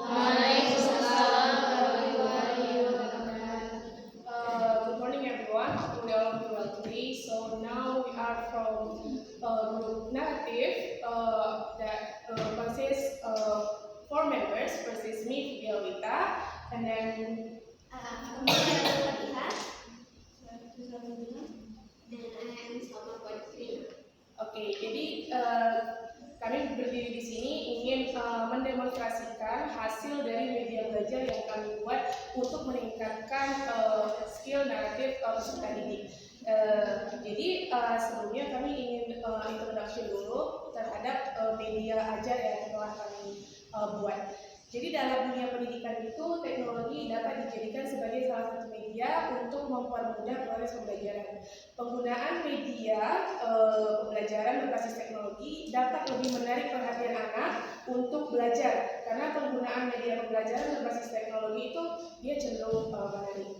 Waalaikumsalam warahmatullahi wabarakatuh. Good morning, everyone. We all do well today. So now we are from group narrative that consists of 4 members. First is me, Fidelita, and then Oke, jadi kami berdiri di sini ingin mendemonstrasikan hasil dari media belajar yang kami buat untuk meningkatkan skill naratif peserta didik. Jadi sebelumnya kami ingin introduction dulu terhadap media ajar yang telah kami buat. Jadi dalam dunia pendidikan itu teknologi dapat dijadikan sebagai salah satu media untuk mempermudah proses pembelajaran. Penggunaan media pembelajaran berbasis teknologi dapat lebih menarik perhatian anak untuk belajar karena penggunaan media pembelajaran berbasis teknologi itu dia cenderung menarik.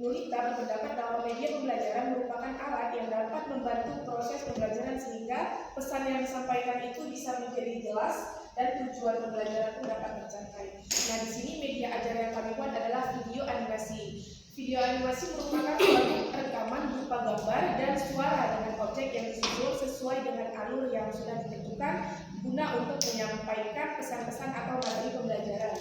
Nulita berpendapat bahwa media pembelajaran merupakan alat yang dapat membantu proses pembelajaran sehingga pesan yang disampaikan itu bisa menjadi jelas dan tujuan pembelajaran pun dapat tercapai. Nah, di sini media ajar yang kami buat adalah video animasi. Video animasi merupakan suatu rekaman berupa gambar dan suara dengan objek yang disusun sesuai dengan alur yang sudah ditentukan guna untuk menyampaikan pesan-pesan atau materi pembelajaran.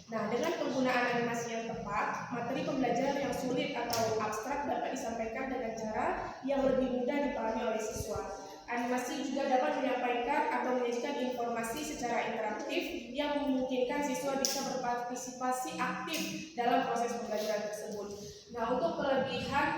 Nah, dengan penggunaan animasi yang tepat, materi pembelajaran yang sulit atau abstrak dapat disampaikan dengan cara yang lebih mudah dipahami oleh siswa. Animasi juga dapat menyampaikan atau menyajikan informasi secara interaktif yang memungkinkan siswa bisa berpartisipasi aktif dalam proses pembelajaran tersebut. Nah, untuk kelebihan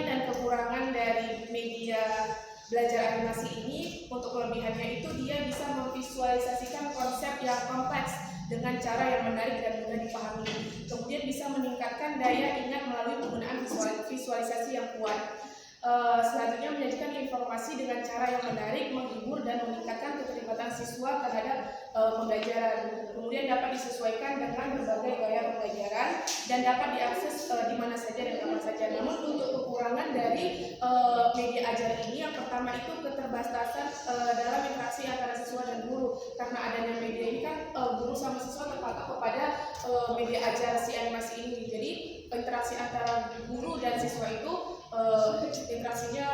dan kekurangan dari media belajar animasi ini, untuk kelebihannya itu dia bisa memvisualisasikan konsep yang kompleks dengan cara yang menarik dan mudah dipahami. Kemudian bisa meningkatkan daya ingat melalui penggunaan visualisasi yang kuat. Selanjutnya menyajikan informasi dengan cara yang menarik, menghibur, dan meningkatkan keterlibatan siswa terhadap pembelajaran. Kemudian dapat disesuaikan dengan berbagai gaya pembelajaran dan dapat diakses di mana saja dan kapan saja. Namun untuk kekurangan dari media ajar ini, yang pertama itu keterbatasan dalam interaksi antara siswa dan guru. Karena adanya media ini kan guru sama siswa terpatok kepada media ajar si animasi ini. Jadi interaksi antara guru dan siswa itu interaksinya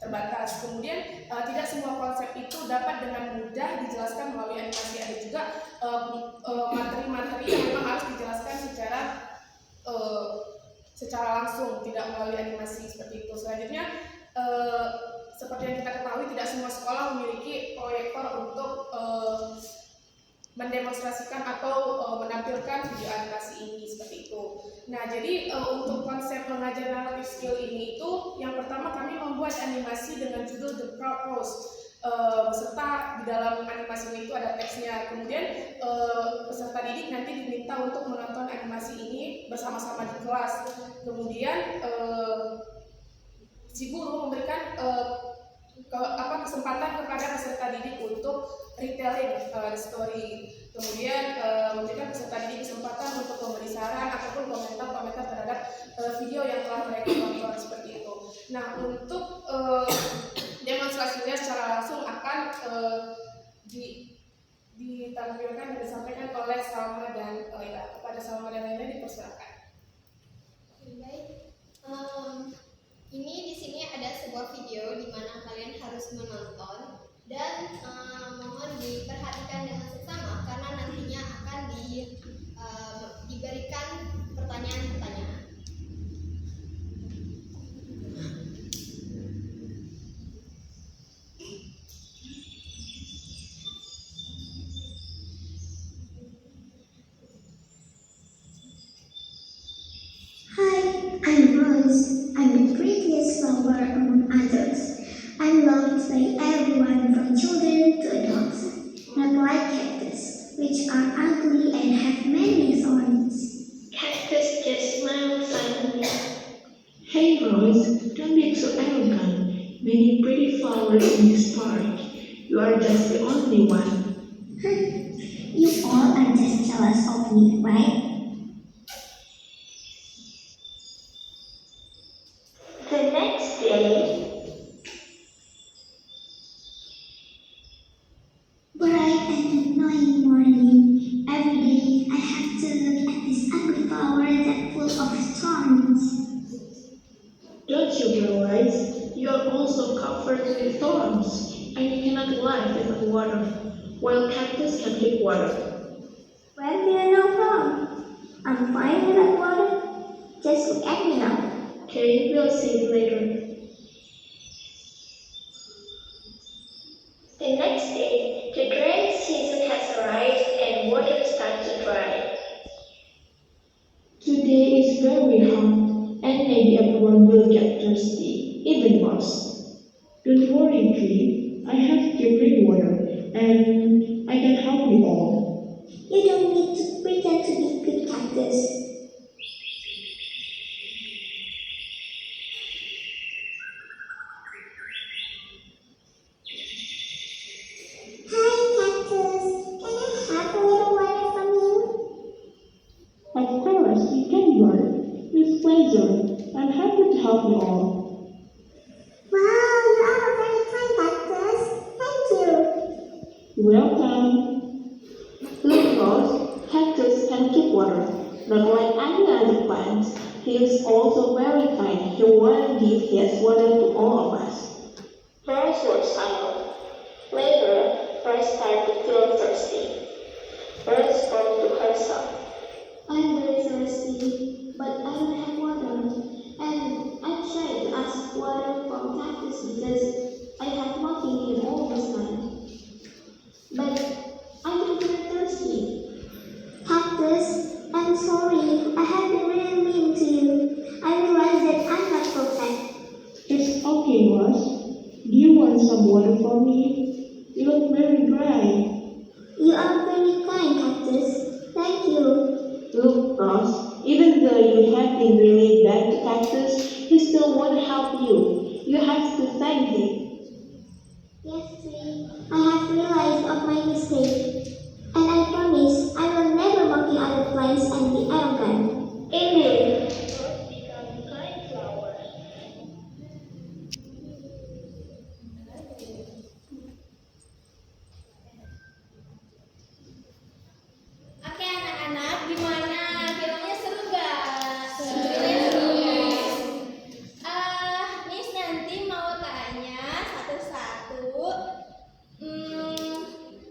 terbatas. Kemudian tidak semua konsep itu dapat dengan mudah dijelaskan melalui animasi. Ada juga materi-materi yang memang harus dijelaskan secara langsung, tidak melalui animasi seperti itu. Selanjutnya seperti yang kita ketahui, tidak semua sekolah memiliki proyektor untuk mendemonstrasikan atau menampilkan video animasi ini seperti itu. Nah, jadi untuk konsep mengajar narrative skill ini itu, yang pertama kami membuat animasi dengan judul The Purpose. Beserta di dalam animasi ini itu ada teksnya. Kemudian peserta didik nanti diminta untuk menonton animasi ini bersama-sama di kelas. Kemudian si guru memberikan kesempatan kepada peserta didik untuk retelling the story. Kemudian memberikan peserta didik kesempatan untuk memberi saran ataupun komentar-komentar terhadap video yang telah mereka tonton seperti itu. Nah, untuk demonstrasinya secara langsung akan ditampilkan dan disampaikan oleh Salma dan Laila. Kepada Salma dan Laila dipersilakan. Baik. Ini di sini ada sebuah video di mana kalian harus menonton dan mohon diperhatikan dengan seksama karena nantinya akan diberikan pertanyaan-pertanyaan. Hi, I'm Rose. I'm the prettiest flower among others. I'm loved by everyone from children to adults, not like cactus, which are ugly and have many thorns. Cactus just smiled silently. Hey Rose, don't be so arrogant. Many pretty flowers in this park. You are just the only one. You all are just jealous of me, right? The next day, But bright and annoying morning. Every day I have to look at this ugly flower that's full of thorns. Don't you realize you are also covered with thorns and you cannot live without water, while cactus can take water? Where do you know from? I'm fine without water. Just look at me now. Okay, we'll see it later. The next day, the drying season has arrived and water starts to dry. Today is very hot, and maybe everyone will get thirsty, even worse. Don't worry, tree. I have pure water, and I can help you all. You don't need to pretend to be good cactus. Hi, cactus. Can I have a little water from you? Of course, you can learn. With pleasure. I'm happy to help you all. Wow, you are a very kind cactus. Thank you. You're welcome. Look, Rose, cactus can keep water. Not like any other plant, he is also very kind. He won't give his water to all of us. Rose was silent. Later, Rose started to feel thirsty. Rose spoke to herself. I'm very thirsty, but I don't have water. And I tried to ask water from cactus because I have nothing here all this time. But I don't feel thirsty. Cactus, I'm sorry. I have been really mean to you. I realize that I'm not perfect. It's okay, Rose. Do you want some water for me? You look very dry. You are very kind, cactus. Thank you. Look, Ross, even though you have been really bad to Cactus, he still won't help you. You have to thank him. Yes, Tree. I have realized of my mistake. And I promise I will never monkey other plants and be arrogant. Indeed, Rose became a kind flower. Oke anak-anak, gimana? Filmnya seru gak? Seru. Miss nanti mau tanya satu-satu.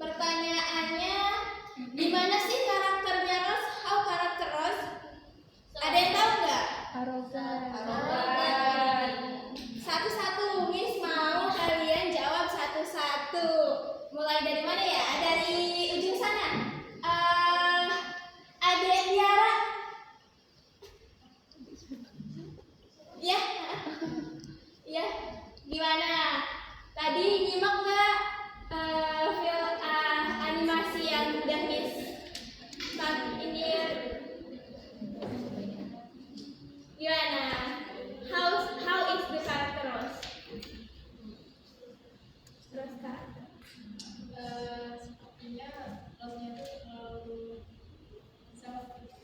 Pertanyaannya, gimana sih karakternya Rose? How karakter Rose? Ada yang tahu nggak? Arogan. Satu-satu, Miss mau kalian jawab satu-satu. Mulai dari mana ya? Dari ujung sana. Adek Tiara. Ya, ya. Gimana? Tadi nyimak nggak film animasi yang udah Miss ini? Gimana? How is the character Rose? Rose karakter. Sepertinya Rose-nya itu terlalu selfish.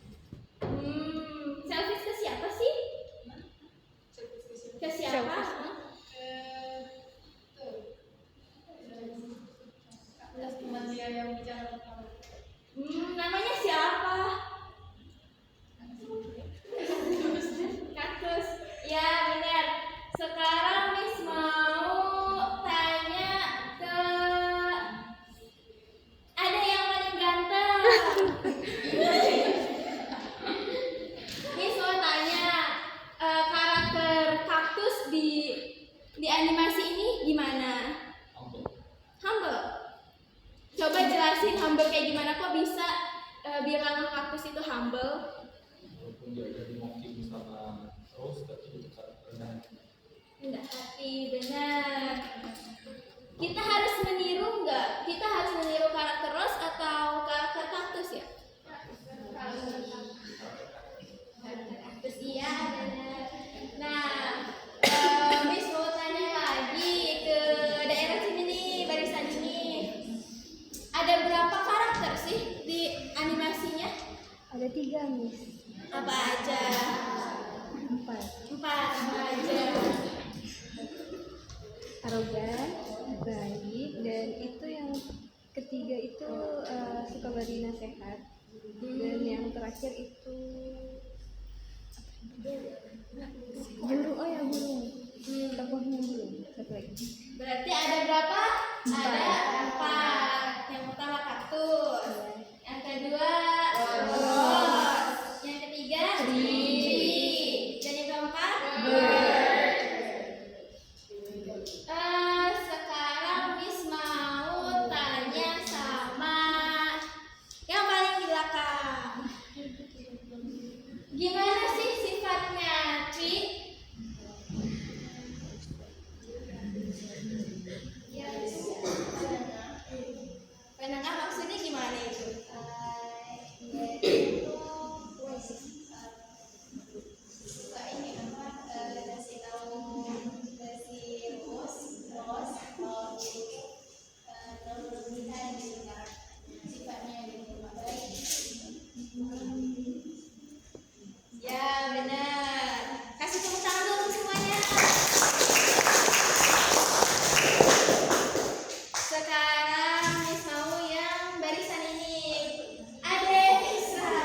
Selfish ke siapa sih? Ke siapa? Teman dia yang bicara pertama. Namanya siapa? Kaktus. Ya benar. Sekarang Miss mau tanya ke ada yang paling ganteng. Miss mau tanya karakter kaktus di animasi ini gimana? Humble. Coba jelasin humble kayak gimana, kok bisa bilang kaktus itu humble? Walaupun dia jadi monkey sama Rose, tapi karakternya Enggak hati, benar. Kita harus meniru nggak? Kita harus meniru karakter Rose atau karakter kaktus ya? Karakter kaktus, iya benar. Nah, Miss mau tanya lagi ke daerah sini nih, barisan ini. Ada berapa karakter sih di animasinya? Ada 3, Miss. Apa aja? 4. Apa aja? Arogan, baik, dan itu yang ketiga itu suka beri nasihat. Dan yang terakhir itu burung. Oh ya, burung. Tokohnya burung. Satu lagi. Berarti ada berapa? Ada 4. Yang pertama kaktus. Yang kedua rose. Yang ketiga tree. Dan yang keempat bird. Sekarang Miss mau tanya sama yang paling di belakang. Gimana sih sifatnya tree? Penengah maksudnya gimana itu? Suka ini apa? Kasih tahu kasih ros berlebihan gitu kan sifatnya gitu baik. Ya benar. Kasih tepuk tangan dulu semuanya. Sekarang Miss mau yang barisan ini. Adek Isra.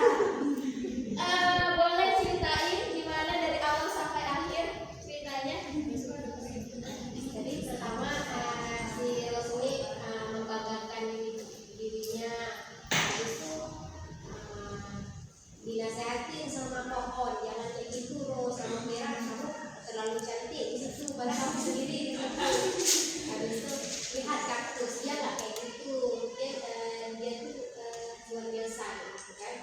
Boleh ceritain gimana dari awal sampai akhir ceritanya? Jadi pertama si Rosmi membanggakan dirinya, habis itu dinasehatin sama pohon, jangan kayak gitu Ros, sama Mira, kamu terlalu cantik di situ, padahal kamu sendiri di situ. Habis itu lihat kaktus, dia nggak kayak gitu, dia tuh luar biasa gitu kan.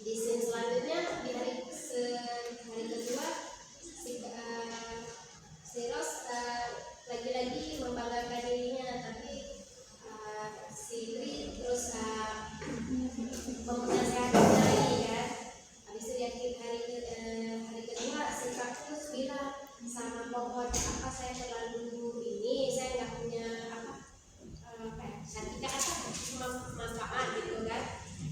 Di scene selanjutnya di hari kedua si Ros lagi-lagi membanggakan dirinya, tapi si Tri terus menasehati lagi kan. Habis itu di hari kedua si kaktus bilang sama pohon, apa saya terlalu ini, saya nggak punya sertifikat manfaat gitu kan.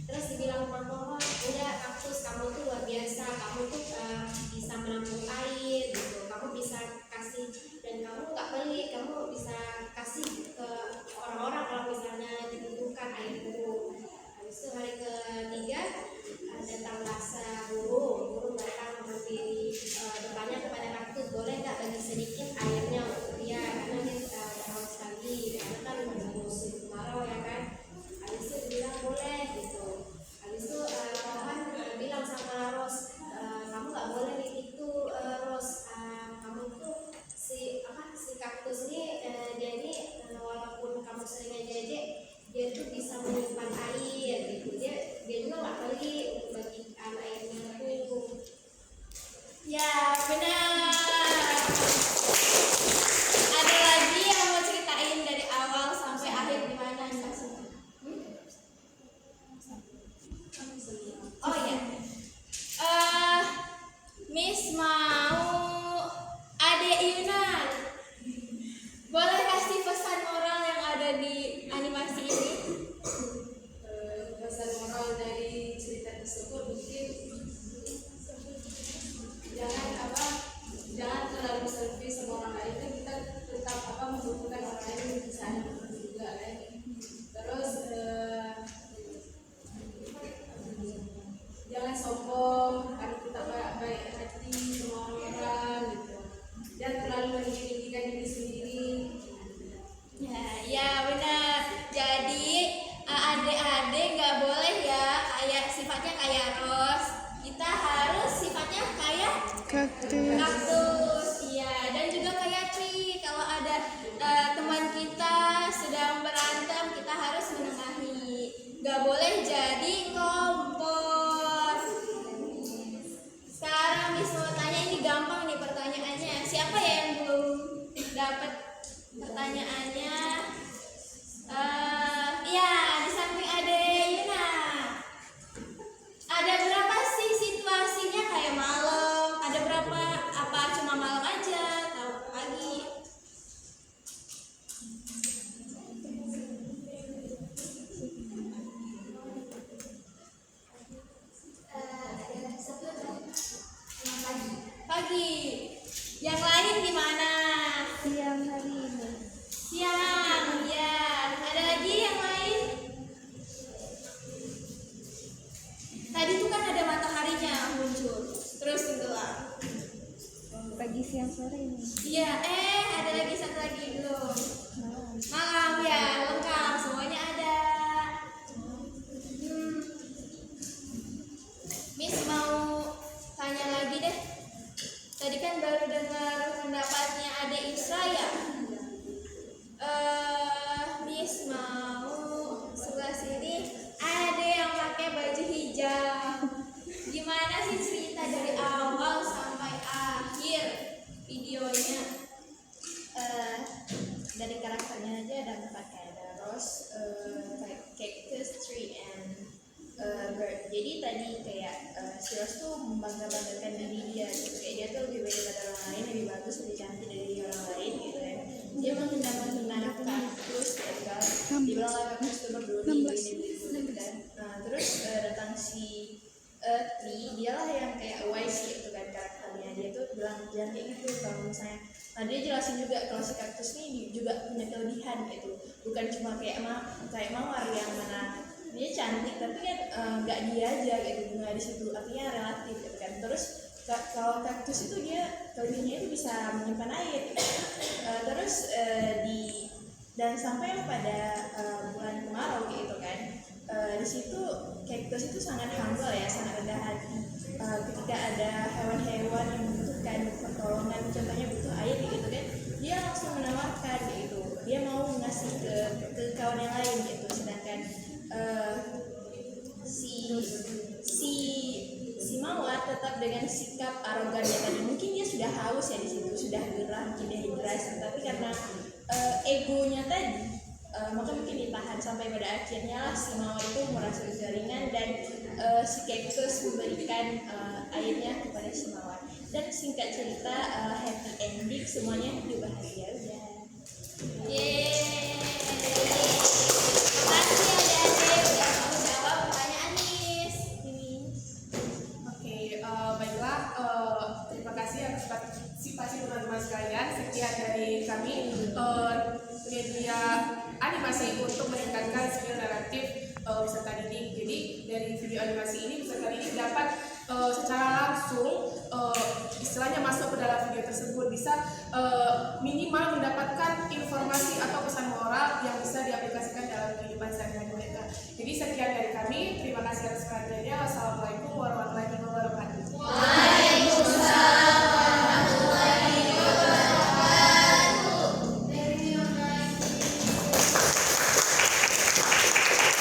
Terus dibilang sama pohon, enggak kaktus, kamu tuh luar biasa, kamu tuh bisa menampung air gitu, kamu bisa kasih, dan kamu nggak pelit, kamu bisa kasih ke orang-orang kalau misalnya dibutuhkan air burung. Habis itu hari ketiga datanglah burung datang berdiri, bertanya kepada kaktus, boleh nggak bagi sedikit airnya untuk dia, karena dia haus sekali, karena kan musim kemarau ya kan. Habis itu bilang boleh gitu. Habis itu pohon bilang sama Ros, kamu nggak boleh begitu Ros, kamu tuh si kaktus ini dia ini walaupun kamu sering ngejek, dia tuh bisa menyimpan air gitu, dia juga nggak pergi untuk bagikan airnya tuh. Ya benar. Ada lagi yang mau ceritain dari awal sampai akhir gimana? Oh ya, Miss mau Adek Yunan. Boleh kasih pesan moral yang ada di animasi ini? Pesan moral dari cerita tersebut Iya, ada lagi satu lagi belum. Malam ya, lengkap semuanya ada. Miss mau tanya lagi deh. Tadi kan baru dengar pendapatnya Ade Isra ya. Miss mau sebelah sini ada yang pakai baju hijau. Gimana sih cerita dari awal sampai akhir videonya? Dari karakternya aja ada pakai ada rose, cactus, tree, and bird. Jadi tadi kayak si Rose tuh membanggakan diri dia gitu. Kayak dia tuh lebih baik daripada orang lain, lebih bagus, lebih cantik dari orang lain gitu kan. Dia menghina kaktus gitu kan. Dibilang lah kaktus itu berduri gitu kan. Nah terus datang si Tree, dialah yang kayak wise gitu kan karakternya. Dia tuh bilang jangan kayak gitu kalau misalnya. Nah dia jelasin juga kalau si kaktus ini juga punya kelebihan gitu. Bukan cuma kayak mawar yang mana dia cantik tapi kan nggak dia aja gitu, bunga di situ artinya relatif gitu kan. Terus kalau kaktus itu dia kelebihannya itu bisa menyimpan air gitu. Terus dan sampai pada bulan kemarau gitu kan, di situ kaktus itu sangat humble ya, sangat rendah hati. Ketika ada hewan-hewan yang membutuhkan pertolongan, contohnya butuh air gitu kan, dia langsung menawarkan gitu, dia mau ngasih ke kawan yang lain gitu. Sedangkan si mawar tetap dengan sikap arogannya tadi. Mungkin dia sudah haus ya di situ, sudah gerah, mungkin dehidrasi, tapi karena egonya tadi, maka mungkin ditahan sampai pada akhirnya lah si mawar itu merasa jaringan dan si kaktus memberikan airnya kepada si mawar. Dan singkat cerita happy ending, semuanya hidup bahagia udah. Yeay. Makasih adik-adik udah mau jawab pertanyaan Miss. Oke, baiklah, terima kasih atas partisipasi teman-teman sekalian. Sekian dari kami, media animasi untuk meningkatkan skill naratif peserta didik. Jadi dari video animasi ini peserta didik dapat secara langsung istilahnya masuk ke dalam video tersebut, bisa minimal mendapatkan informasi atau pesan moral yang bisa